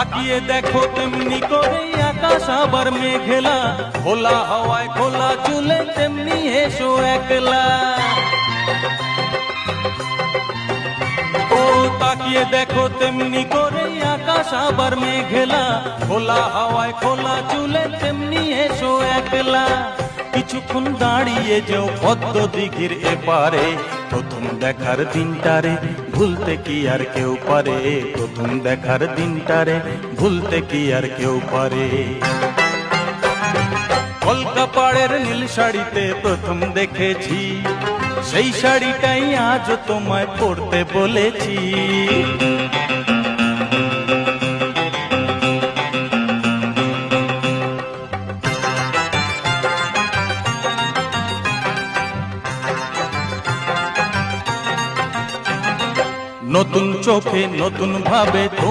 তাকিয়ে দেখো তেমনি করে আকাশ আবার মেঘলা, খোলা হাওয়ায় খোলা চুলে তেমনি এসো একলা। ও তাকিয়ে দেখো তেমনি করে আকাশ আবার মেঘলা, খোলা হাওয়ায় খোলা চুলে তেমনি এসো একলা। কিছুক্ষণ দাঁড়িয়ে যেও পদ্ম দিঘির এপারে, প্রথম দেখার দিনটারে ভুলতে কি আর কেউ পারে, প্রথম দেখার দিনটারে ভুলতে কি আর কেউ পারে। কলকা পাড়ের নীল শাড়িতে প্রথম দেখেছি, সেই শাড়িটাই আজ তোমায় পরতে বলেছি। নতুন চোখে নতুন ভাবে